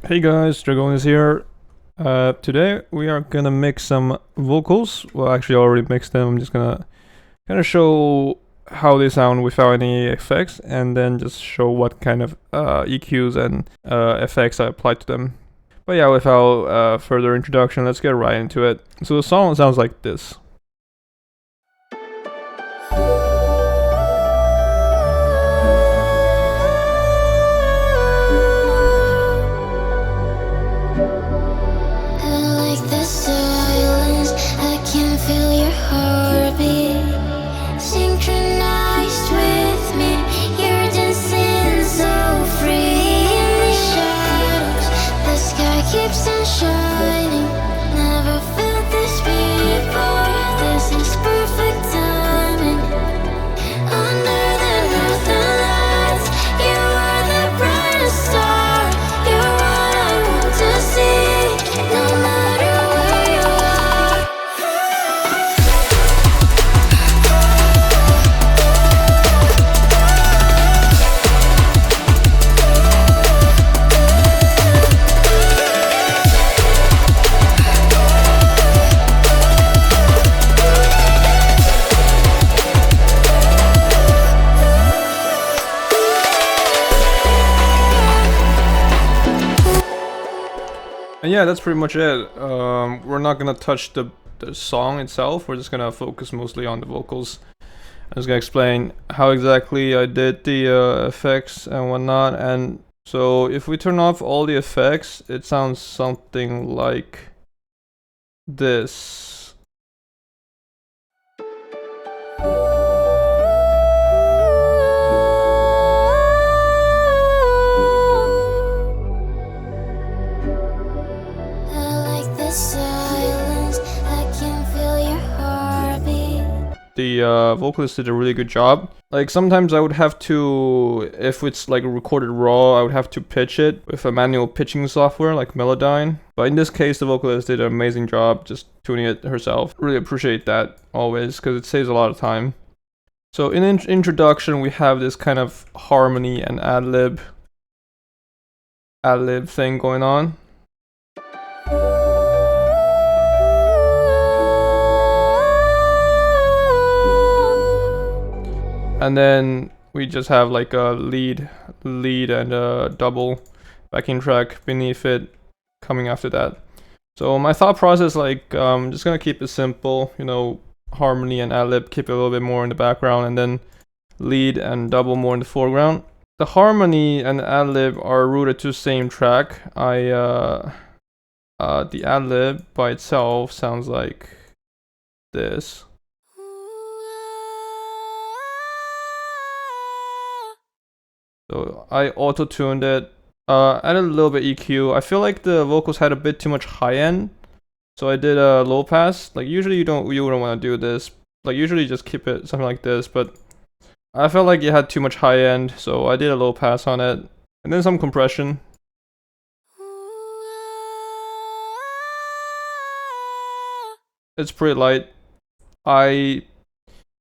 Hey guys, Dragon is here. Today we are gonna mix some vocals. Well, actually, I already mixed them. I'm just gonna kind of show how they sound without any effects, and then just show what kind of EQs and effects I applied to them. But yeah, without further introduction, let's get right into it. So the song sounds like this. And yeah, that's pretty much it. We're not gonna touch the song itself. We're just gonna focus mostly on the vocals. I'm just gonna explain how exactly I did the effects and whatnot. And so if we turn off all the effects, it sounds something like this. The vocalist did a really good job. Like sometimes I would have to, if it's like recorded raw, I would have to pitch it with a manual pitching software like Melodyne. But in this case, the vocalist did an amazing job just tuning it herself. Really appreciate that always because it saves a lot of time. So in introduction, we have this kind of harmony and ad-lib thing going on. And then we just have like a lead and a double backing track beneath it coming after that. So my thought process, like, just gonna keep it simple, you know, harmony and ad-lib, keep it a little bit more in the background, and then lead and double more in the foreground. The harmony and ad-lib are rooted to the same track. The ad-lib by itself sounds like this. So I auto-tuned it, added a little bit EQ. I feel like the vocals had a bit too much high end, so I did a low pass. Like usually you wouldn't want to do this. Like usually just keep it something like this, but I felt like it had too much high end, so I did a low pass on it, and then some compression. It's pretty light. I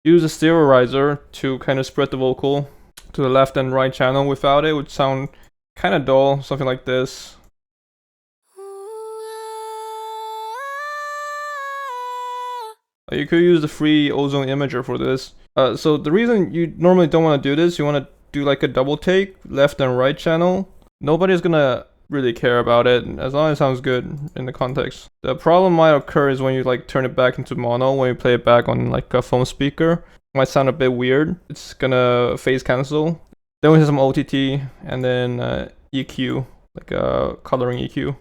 use a stereorizer to kind of spread the vocal to the left and right channel. Without it would sound kind of dull, something like this. You could use the free ozone imager for this. So the reason you normally don't want to do this, you want to do like a double take, left and right channel. Nobody's gonna really care about it as long as it sounds good in the context. The problem might occur is when you like turn it back into mono, when you play it back on like a phone speaker. Might sound a bit weird. It's gonna phase cancel. Then we have some OTT and then EQ, like a coloring EQ.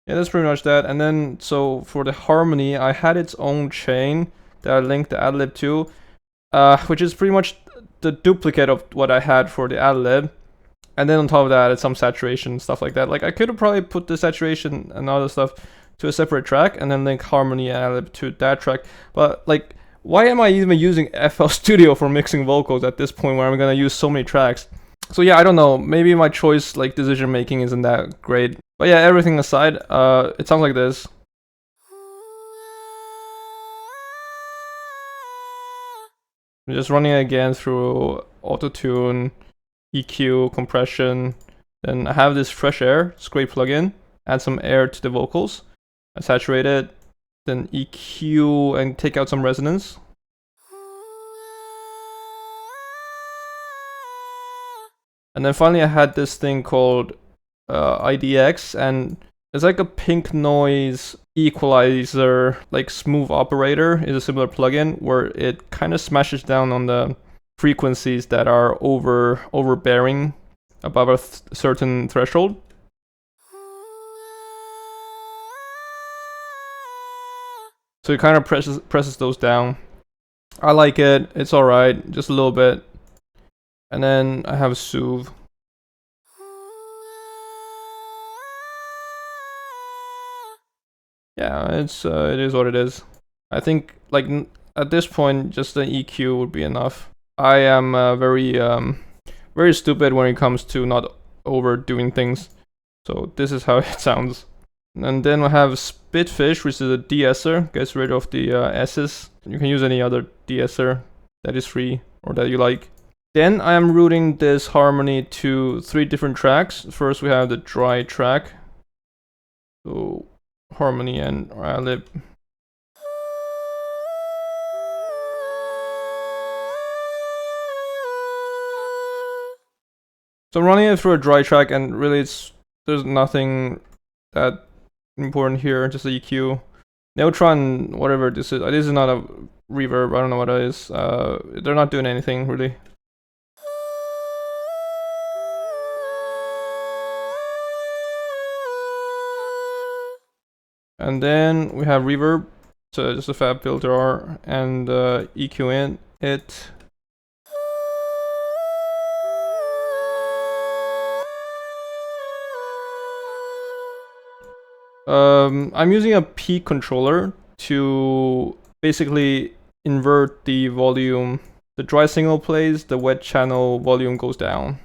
Yeah, that's pretty much that. And then so for the harmony, I had its own chain that I linked the ad-lib to, which is pretty much the duplicate of what I had for the ad-lib. And then on top of that, it's some saturation and stuff like that. Like I could have probably put the saturation and other stuff to a separate track and then link harmony and ad-lib to that track. But like, why am I even using FL Studio for mixing vocals at this point where I'm gonna use so many tracks? So yeah, I don't know, maybe my choice, like decision making isn't that great. But yeah, everything aside, it sounds like this. I'm just running it again through auto-tune, EQ, compression. Then I have this fresh air, it's a great plugin. Add some air to the vocals. I saturate it, then EQ and take out some resonance. And then finally I had this thing called IDX, and it's like a pink noise equalizer, like smooth operator is a similar plugin where it kind of smashes down on the frequencies that are overbearing above a certain threshold. So it kind of presses those down. I like it, it's alright, just a little bit. And then I have soothe. Yeah, it is what it is. I think like at this point just an EQ would be enough. I am very stupid when it comes to not overdoing things. So this is how it sounds. And then we have Spitfish, which is a de-esser, gets rid of the S's. You can use any other de-esser that is free or that you like. Then I am routing this harmony to 3 different tracks. First we have the dry track. So harmony and Adlib. So I'm running it through a dry track, and really there's nothing that important here, just the EQ. Neutron, whatever this is not a reverb, I don't know what it is. They're not doing anything really. And then we have reverb, so just a Fabfilter and EQ in it. I'm using a peak controller to basically invert the volume. The dry signal plays, the wet channel volume goes down.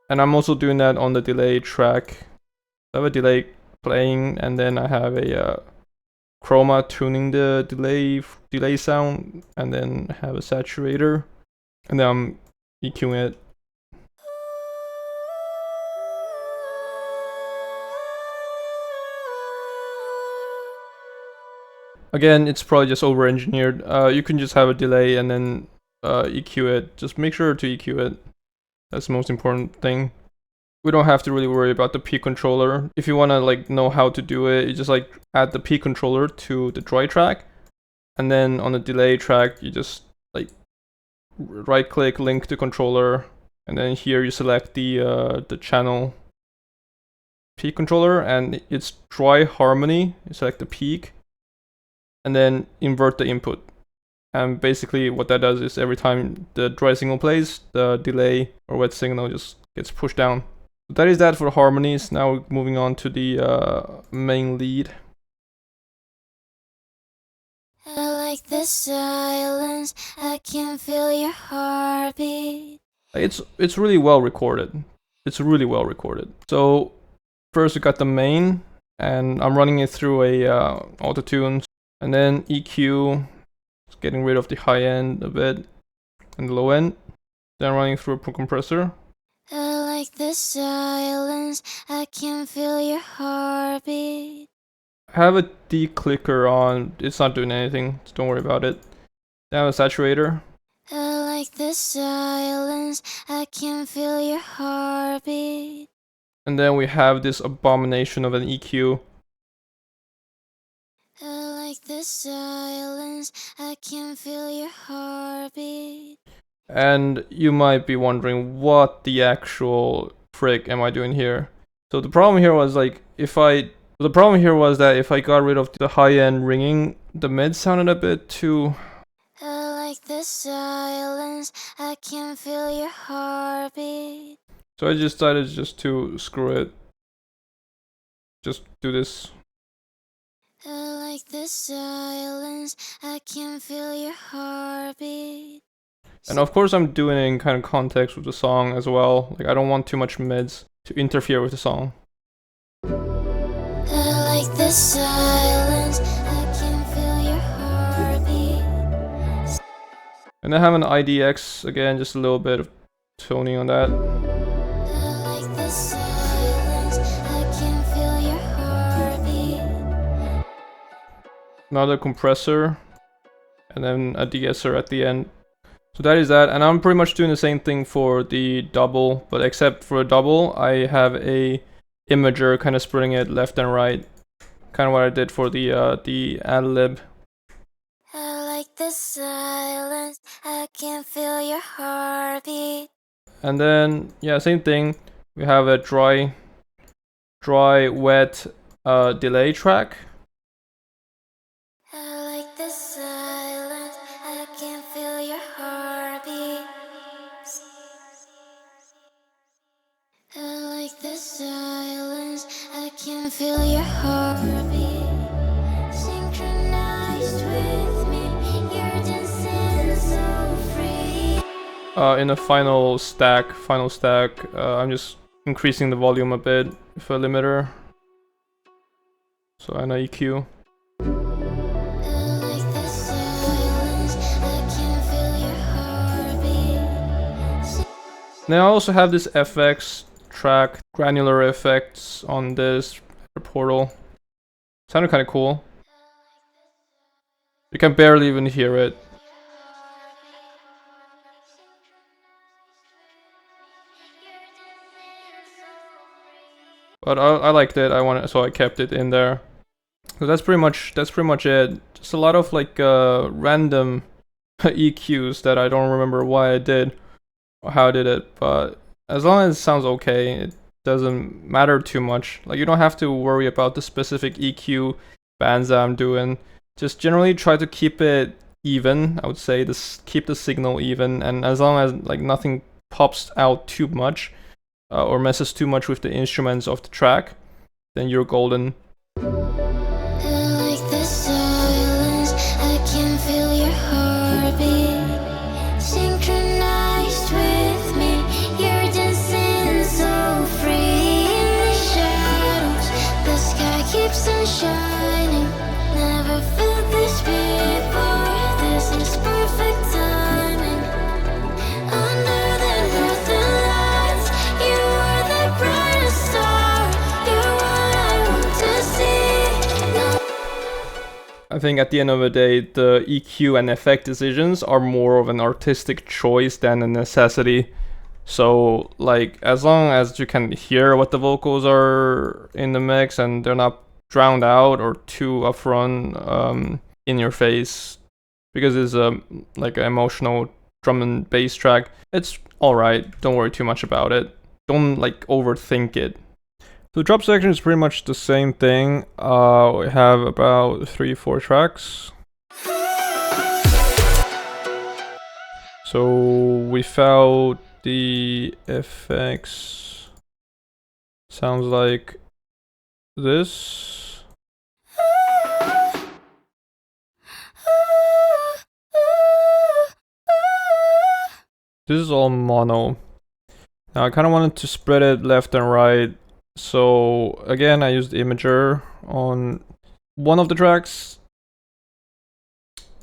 And I'm also doing that on the delay track. I have a delay playing, and then I have a chroma tuning the delay sound, and then have a saturator, and then I'm EQing it. Again, it's probably just over-engineered. You can just have a delay and then EQ it. Just make sure to EQ it. That's the most important thing. We don't have to really worry about the P controller. If you want to like know how to do it, you just like add the P controller to the dry track, and then on the delay track you just like right click, link to controller, and then here you select the channel P controller, and it's dry harmony. You select the peak, and then invert the input. And basically what that does is every time the dry signal plays, the delay or wet signal just gets pushed down. So that is that for harmonies. Now we're moving on to the main lead. I like the silence, I can feel your heartbeat. It's really well recorded. It's really well recorded. So first we got the main, and I'm running it through a auto-tune, and then EQ. Getting rid of the high end a bit and the low end. Then running through a compressor. I like the silence, I can feel your heartbeat. I have a declicker on, it's not doing anything, so don't worry about it. Then I have a saturator. I like the silence, I can feel your heartbeat. And then we have this abomination of an EQ. I like the silence, I can feel your heartbeat. And you might be wondering what the actual frick am I doing here? So the problem here was that if I got rid of the high end ringing, the mid sounded a bit too. I like the silence, I can feel your heartbeat. So I just decided just to screw it. Just do this. I like the silence, I can feel your heartbeat. And of course I'm doing it in kind of context with the song as well. Like I don't want too much mids to interfere with the song. I like the silence, And I have an IDX again, just a little bit of toning on that. I like the silence, I can feel your heartbeat. Another compressor, and then a de-esser at the end. So that is that, and I'm pretty much doing the same thing for the double, but except for a double, I have a imager kind of spreading it left and right, kind of what I did for the Adlib. I like the silence, I can feel your heartbeat. And then yeah, same thing. We have a dry, wet delay track. I like the silence, I can feel your heartbeat. I like the silence, I can feel your heartbeat. Synchronized with me, you're dancing so free. In the final stack, I'm just increasing the volume a bit with a limiter. So and a EQ. I like the silence, I can feel your heartbeat. Then I also have this FX track, granular effects on this portal. Sounded kind of cool. You can barely even hear it. But I liked it. So I kept it in there. So that's pretty much it. Just a lot of like random EQs that I don't remember why I did or how I did it. But as long as it sounds okay, it doesn't matter too much. Like you don't have to worry about the specific EQ bands that I'm doing. Just generally try to keep it even. I would say keep the signal even, and as long as like nothing pops out too much or messes too much with the instruments of the track, then you're golden. I like the silence, I can feel your heartbeat. Synchronized with me, you're dancing so free. In the shadows, the sky keeps on shining. Never felt this before, this is perfect timing. Under the northern lights, you are the brightest star. You're what I want to see. No. I think at the end of the day, the EQ and effect decisions are more of an artistic choice than a necessity. So, like, as long as you can hear what the vocals are in the mix and they're not drowned out or too upfront in your face, because it's like an emotional drum and bass track, it's alright. Don't worry too much about it. Don't like overthink it. So the drop section is pretty much the same thing. We have about 3-4 tracks. So without the effects, sounds like this. This is all mono. Now I kind of wanted to spread it left and right. So again, I used Imager on one of the tracks,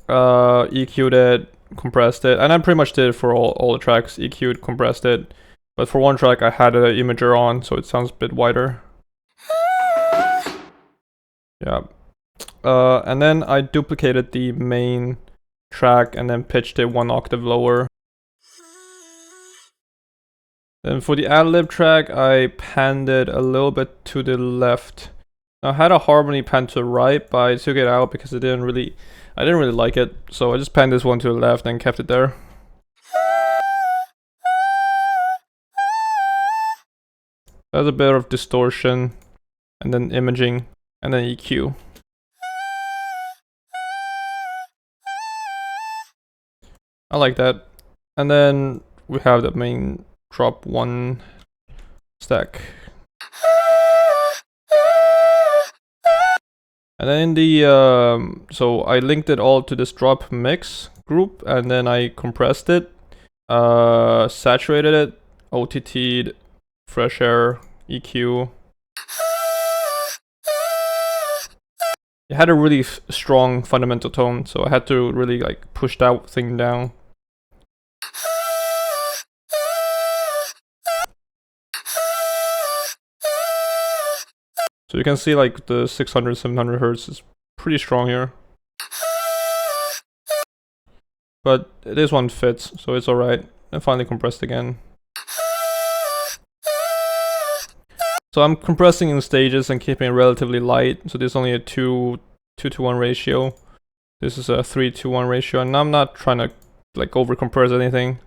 EQ'd it, compressed it, and I pretty much did it for all the tracks, EQ'd, compressed it. But for one track, I had an Imager on, so it sounds a bit wider. Yeah. And then I duplicated the main track and then pitched it 1 octave lower. Then for the Adlib track, I panned it a little bit to the left. I had a harmony pan to the right, but I took it out because I didn't really like it. So I just panned this one to the left and kept it there. There's a bit of distortion, and then imaging, and then EQ. I like that. And then we have the main drop 1 stack. And then the so I linked it all to this drop mix group, and then I compressed it, saturated it, OTT'd, fresh air, EQ. It had a really strong fundamental tone, so I had to really like push that thing down. So you can see like the 600, 700 hertz is pretty strong here. But this one fits, so it's alright. And finally compressed again. So I'm compressing in stages and keeping it relatively light. So there's only a 2:1 ratio. This is a 3:1 ratio, and I'm not trying to like over compress anything.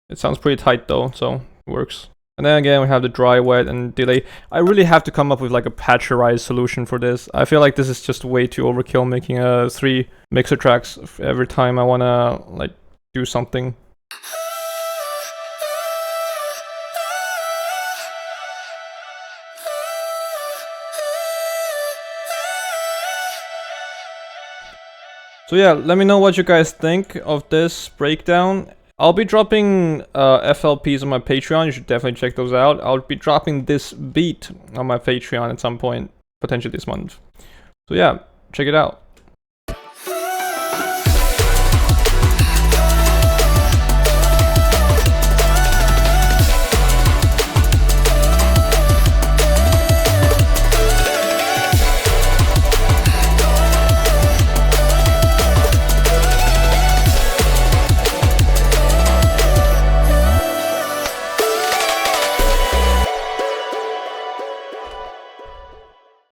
It sounds pretty tight though, so it works. And then again we have the dry, wet, and delay. I really have to come up with like a patcherized solution for this. I feel like this is just way too overkill, making 3 mixer tracks every time I wanna like do something. So yeah, let me know what you guys think of this breakdown. I'll be dropping FLPs on my Patreon. You should definitely check those out. I'll be dropping this beat on my Patreon at some point, potentially this month. So yeah, check it out.